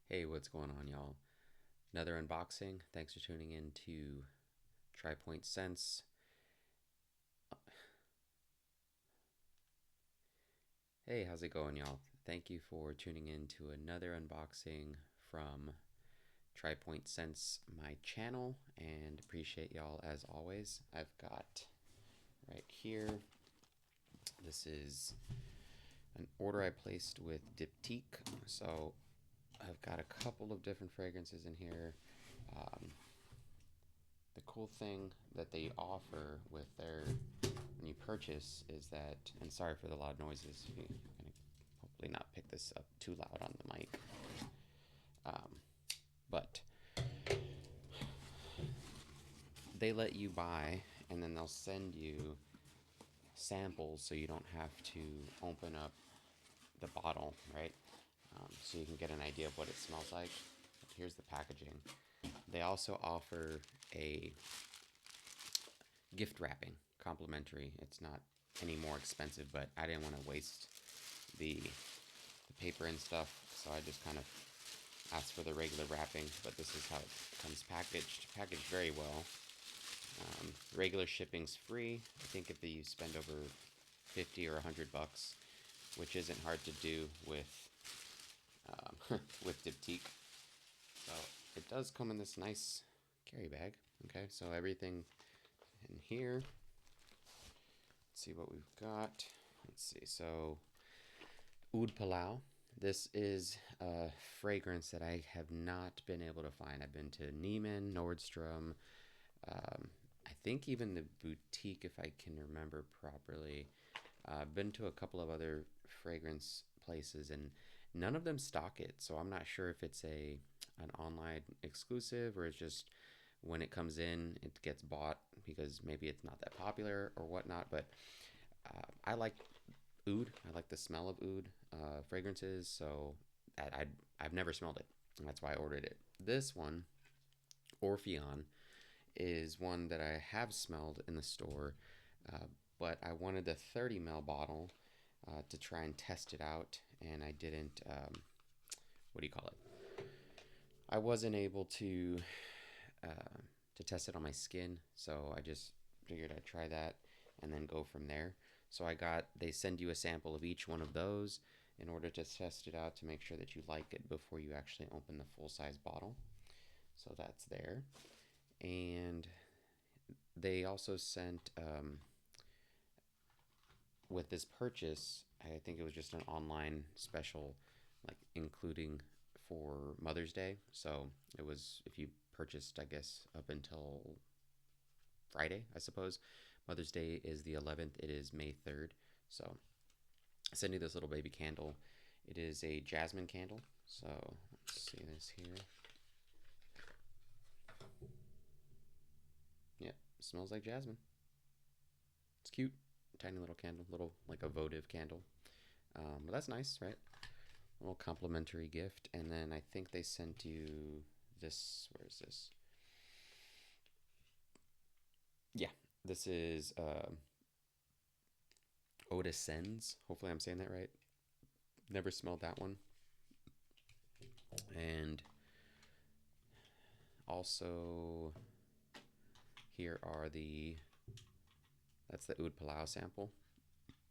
Hey, what's going on, y'all? Another unboxing. Thanks for tuning in to TriPoint Sense. Hey, how's it going, y'all? Thank you for tuning in to another unboxing from TriPoint Sense, my channel, and appreciate y'all as always. I've got right here, this is an order I placed with Diptyque. So I've got a couple of different fragrances in here. Um, the cool thing that they offer with their when you purchase is that, and sorry for the loud noises, you're gonna hopefully not pick this up too loud on the mic, um, but they let you buy and then they'll send you samples so you don't have to open up the bottle, right? So you can get an idea of what it smells like. Here's the packaging. They also offer a gift wrapping, complimentary. It's not any more expensive, but I didn't want to waste the paper and stuff, so I just kind of asked for the regular wrapping. But this is how it comes packaged very well. Regular shipping's free. I think if you spend over 50 or 100 bucks, which isn't hard to do with with Diptyque. So it does come in this nice carry bag. Okay, so everything in here. Let's see what we've got. Let's see. So Oud Palau. This is a fragrance that I have not been able to find. I've been to Neiman, Nordstrom, I think even the boutique, if I can remember properly. I've been to a couple of other fragrance places, and none of them stock it. So I'm not sure if it's an online exclusive or it's just when it comes in, it gets bought because maybe it's not that popular or whatnot. But I like oud. I like the smell of oud fragrances. So I've never smelled it. And that's why I ordered it. This one, Orpheon, is one that I have smelled in the store, uh, but I wanted the 30 ml bottle to try and test it out, and I didn't. What do you call it? I wasn't able to test it on my skin, so I just figured I'd try that and then go from there. So they send you a sample of each one of those in order to test it out to make sure that you like it before you actually open the full size bottle. So that's there. And they also sent, with this purchase, I think it was just an online special, like including for Mother's Day. So it was, if you purchased, I guess, up until Friday, I suppose. Mother's Day is the 11th. It is May 3rd. So I sent you this little baby candle. It is a jasmine candle. So let's see this here. Yeah, smells like jasmine. It's cute. Tiny little candle, little like a votive candle. But that's nice, right? A little complimentary gift. And then I think they sent you this. Where is this? Yeah, this is Eau de Sens. Hopefully I'm saying that right. Never smelled that one. And also here are that's the Oud Palau sample,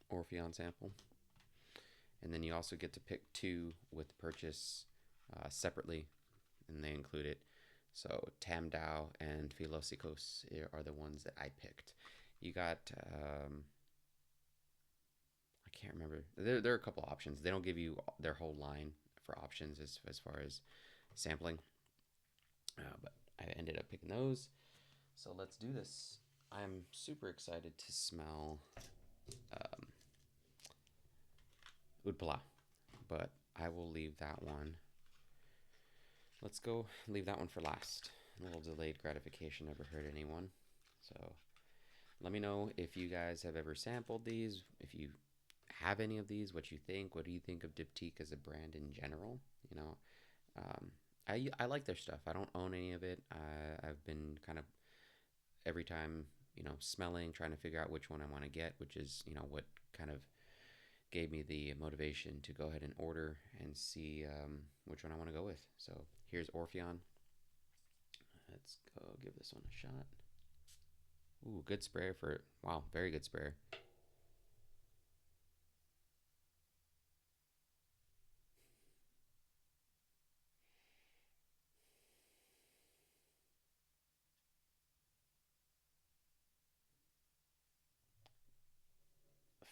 Orpheon sample. And then you also get to pick two with purchase separately, and they include it. So Tamdao and Philosicos are the ones that I picked. You got, I can't remember. There are a couple options. They don't give you their whole line for options as far as sampling, but I ended up picking those. So let's do this. I'm super excited to smell um, Oud Palau, but I will leave that one. Let's go leave that one for last. A little delayed gratification never hurt anyone. So let me know if you guys have ever sampled these, if you have any of these, what you think. What do you think of Diptyque as a brand in general? You know, um, I like their stuff. I don't own any of it. I've been kind of every time, smelling, trying to figure out which one I want to get, which is, what kind of gave me the motivation to go ahead and order and see which one I want to go with. So here's Orpheon. Let's go give this one a shot. Ooh, good sprayer for it. Wow, very good sprayer.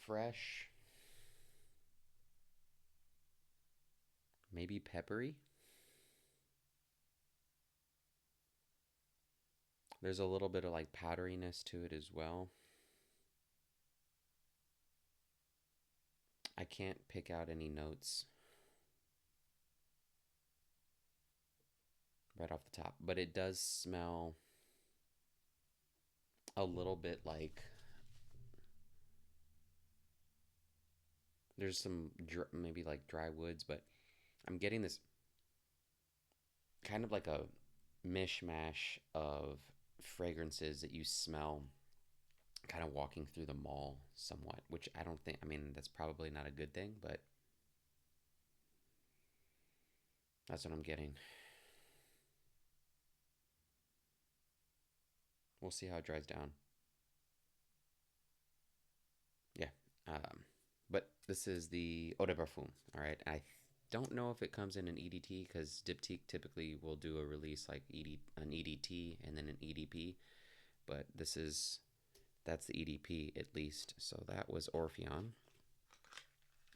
Fresh. Maybe peppery. There's a little bit of like powderiness to it as well. I can't pick out any notes right off the top, but it does smell a little bit like there's some maybe like dry woods, but I'm getting this kind of like a mishmash of fragrances that you smell kind of walking through the mall somewhat, which I don't think, I mean, that's probably not a good thing, but that's what I'm getting. We'll see how it dries down. Yeah. But this is the Eau de Parfum. All right. Don't know if it comes in an EDT because Diptyque typically will do a release like an EDT and then an EDP. But that's the EDP at least. So that was Orpheon.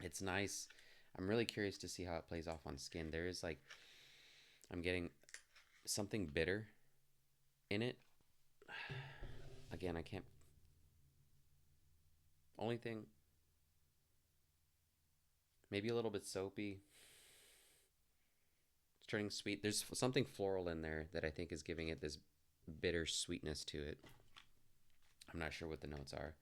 It's nice. I'm really curious to see how it plays off on skin. There is like, I'm getting something bitter in it. Again, I can't. Only thing, maybe a little bit soapy. It's turning sweet. There's something floral in there that I think is giving it this bitter sweetness to it. I'm not sure what the notes are,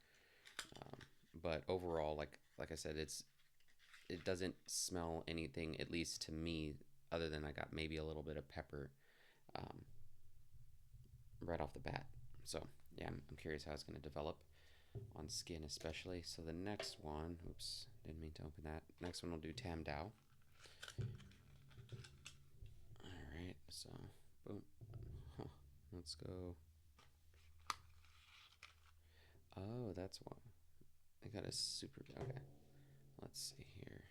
but overall, like I said, it doesn't smell anything, at least to me, other than I got maybe a little bit of pepper um, right off the bat. So yeah, I'm curious how it's going to develop on skin, especially. So the next one, oops, didn't mean to open that. Next one we'll do Tam Dao. All right, so boom. Huh. Let's go. Oh, that's why. I got a super. Okay, let's see here.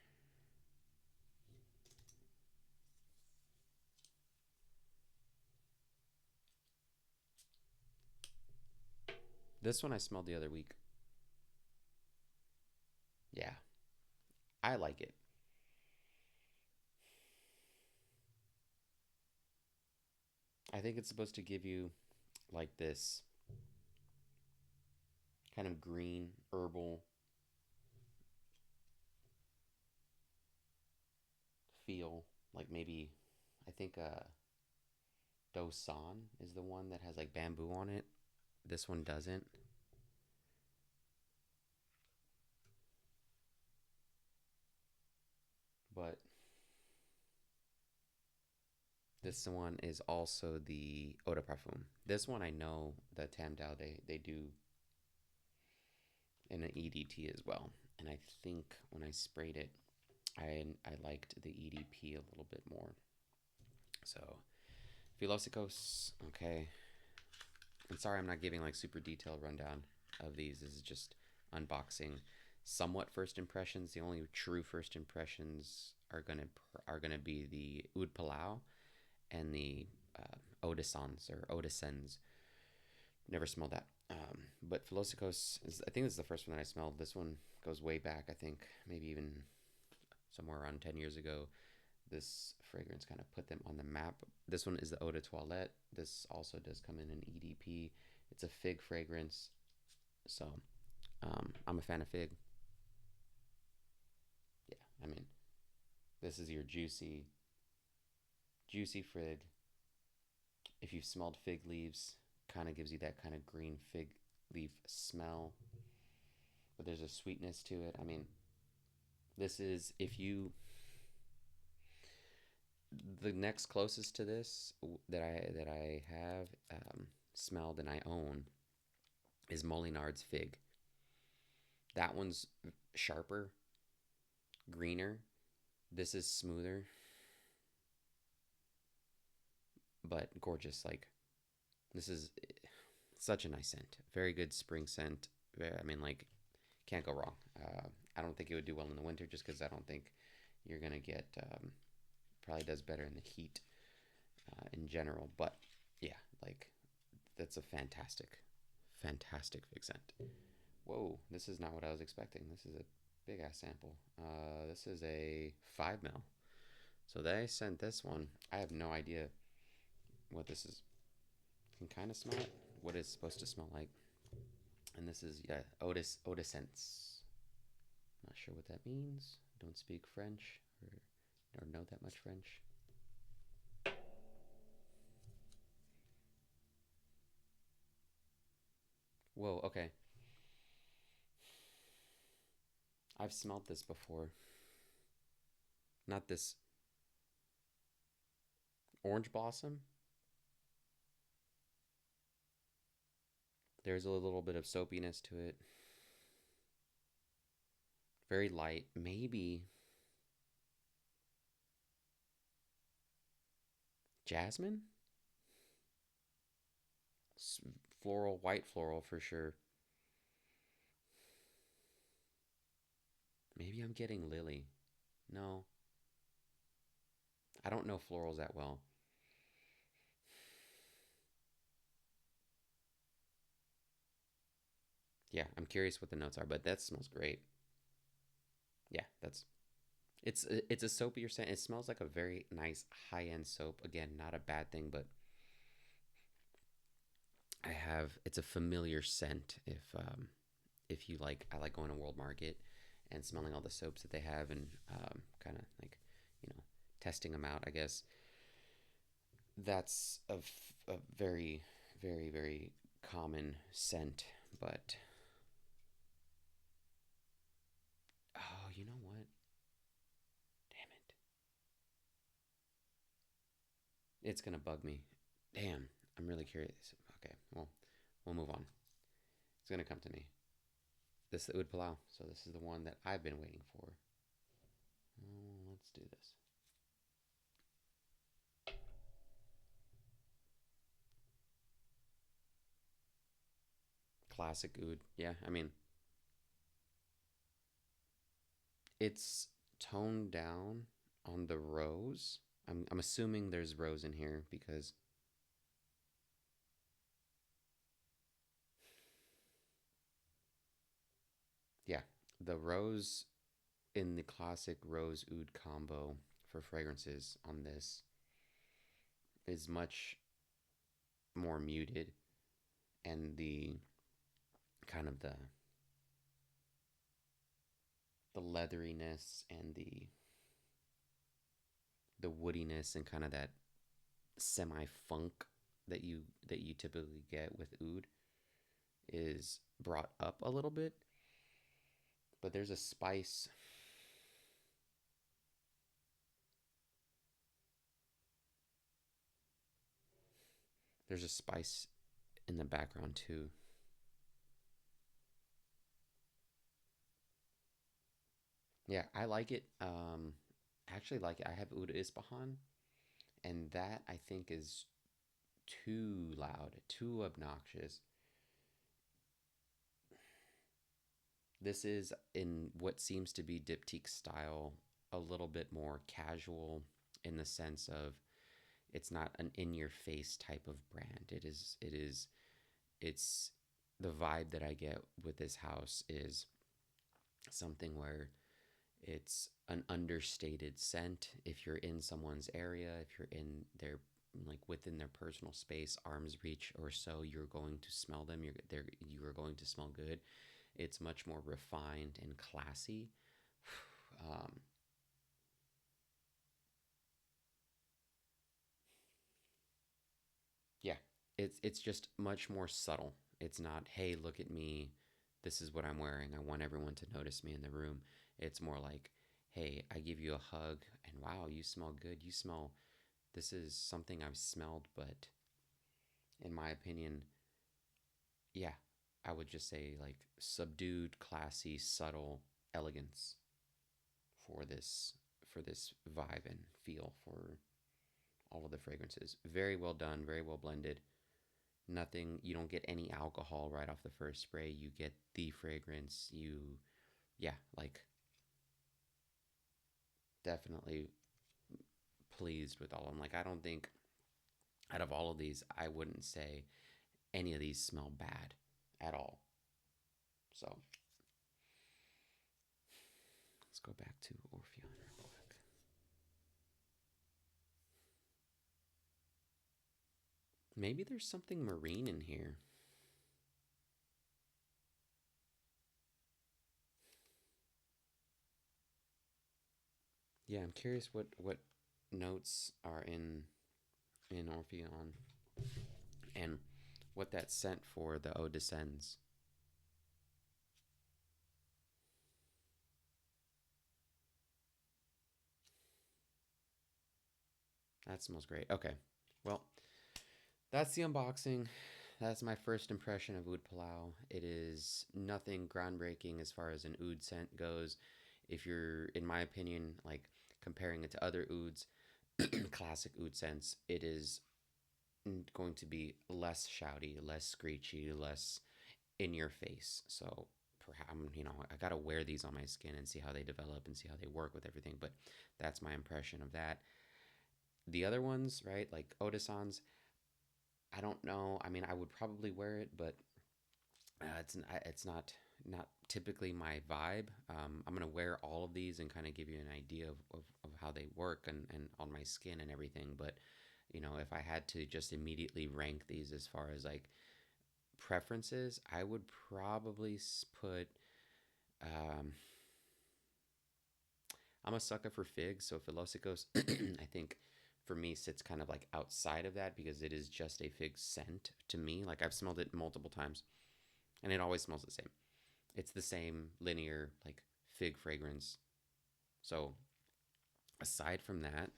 This one I smelled the other week. Yeah, I like it. I think it's supposed to give you like this kind of green herbal feel. Like maybe, I think Dosan is the one that has like bamboo on it. This one doesn't. But this one is also the Eau de Parfum. This one I know the Tam Dao they do in an EDT as well. And I think when I sprayed it, I liked the EDP a little bit more. So Philosicos, okay. And sorry I'm not giving like super detailed rundown of these. This is just unboxing somewhat first impressions. The only true first impressions are gonna be the Oud Palau and the Odisons or Odisens. Never smelled that. But Philosicos is, I think this is the first one that I smelled. This one goes way back. I think maybe even somewhere around 10 years ago. This fragrance kind of put them on the map. This one is the Eau de Toilette. This also does come in an EDP. It's a fig fragrance. So I'm a fan of fig. Yeah, I mean, this is your juicy fig. If you've smelled fig leaves, kind of gives you that kind of green fig leaf smell. But there's a sweetness to it. I mean, this is, if you, the next closest to this that I have smelled and I own is Molinard's fig. That one's sharper. greener. This is smoother, but gorgeous. Like, this is such a nice scent. Very good spring scent. I mean, like, can't go wrong. I don't think it would do well in the winter just because I don't think you're gonna get. Probably does better in the heat in general. But yeah, like that's a fantastic, fantastic fig scent. Whoa, this is not what I was expecting. This is a big ass sample. This is a 5 ml. So they sent this one. I have no idea what this is. Can kind of smell it. What it's supposed to smell like. And this is yeah, Otis Sense. Not sure what that means. Don't speak French or know that much French. Whoa, okay. I've smelled this before. Not this orange blossom. There's a little bit of soapiness to it. Very light. Maybe jasmine? Floral, white floral for sure. Maybe I'm getting lily. No, I don't know florals that well. Yeah, I'm curious what the notes are, but that smells great. Yeah, that's it's a soapier scent. It smells like a very nice high end soap. Again, not a bad thing, but I have it's a familiar scent. If you like, I like going to World Market and smelling all the soaps that they have and kind of like you know testing them out. I guess that's a very very common scent, but oh, you know what? Damn it, it's gonna bug me. Damn, I'm really curious. Okay, well, we'll move on. It's gonna come to me. This Oud Palau. So this is the one that I've been waiting for. Let's do this. Classic Oud. Yeah, I mean, it's toned down on the rose. I'm assuming there's rose in here because yeah, the rose in the classic rose oud combo for fragrances on this is much more muted, and the kind of the leatheriness and the woodiness and kind of that semi funk that you typically get with oud is brought up a little bit, but there's a spice. There's a spice in the background too. Yeah, I like it. Actually like it. I have Oud Ispahan, and that I think is too loud, too obnoxious. This is in what seems to be Diptyque style, a little bit more casual in the sense of it's not an in your face type of brand. It's the vibe that I get with this house is something where it's an understated scent. If you're in someone's area, if you're in their like within their personal space, arm's reach or so, you're going to smell them. You are going to smell good. It's much more refined and classy. Um, yeah, it's just much more subtle. It's not, hey, look at me. This is what I'm wearing. I want everyone to notice me in the room. It's more like, hey, I give you a hug, and wow, you smell good. You smell. This is something I've smelled, but in my opinion, yeah, I would just say like subdued, classy, subtle elegance. for this vibe and feel for all of the fragrances. Very well done, very well blended. Nothing, you don't get any alcohol right off the first spray. You get the fragrance. Yeah, like definitely pleased with all of them. Like I don't think out of all of these, I wouldn't say any of these smell bad at all. So let's go back to Orpheon real quick. Maybe there's something marine in here. Yeah, I'm curious what notes are in Orpheon and what that scent for the Eau Descends. That smells great. Okay, well, that's the unboxing. That's my first impression of Oud Palau. It is nothing groundbreaking as far as an oud scent goes. If you're, in my opinion, like comparing it to other ouds, classic oud scents, it is going to be less shouty, less screechy, less in your face. So perhaps, I got to wear these on my skin and see how they develop and see how they work with everything. But that's my impression of that. The other ones, right, like Odisons, I don't know. I mean, I would probably wear it, but it's not typically my vibe. I'm gonna wear all of these and kind of give you an idea of how they work and on my skin and everything. But if I had to just immediately rank these as far as like preferences, I would probably put. Um, I'm a sucker for figs, so Philosicos, I think for me sits kind of like outside of that because it is just a fig scent to me. Like I've smelled it multiple times, and it always smells the same. It's the same linear like fig fragrance. So aside from that,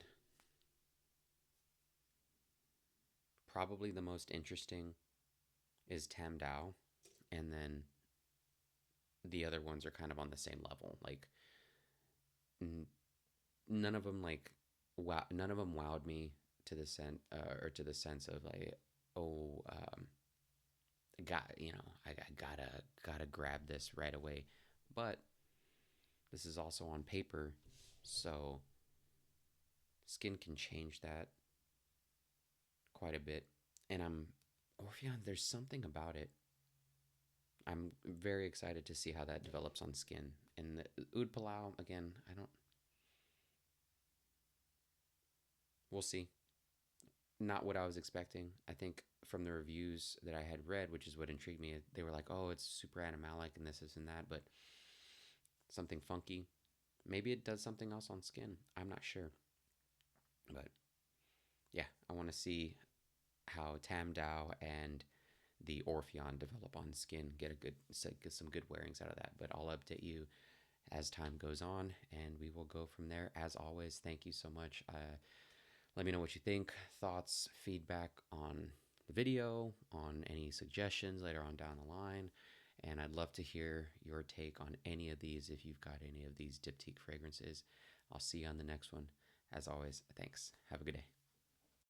probably the most interesting is Tam Dao, and then the other ones are kind of on the same level. Like n- none of them none of them wowed me to the or to the sense of like, oh, I gotta grab this right away. But this is also on paper, so skin can change that quite a bit. And Orpheon, there's something about it. I'm very excited to see how that develops on skin. And the Oud Palau, again, I don't, we'll see. Not what I was expecting. I think from the reviews that I had read, which is what intrigued me, they were like, oh, it's super animalic and this and that, but something funky. Maybe it does something else on skin. I'm not sure. But yeah, I want to see how Tam Dao and the Orpheon develop on skin. Get some good wearings out of that. But I'll update you as time goes on, and we will go from there. As always, thank you so much. Let me know what you think, thoughts, feedback on the video, on any suggestions later on down the line. And I'd love to hear your take on any of these if you've got any of these Diptyque fragrances. I'll see you on the next one. As always, thanks. Have a good day.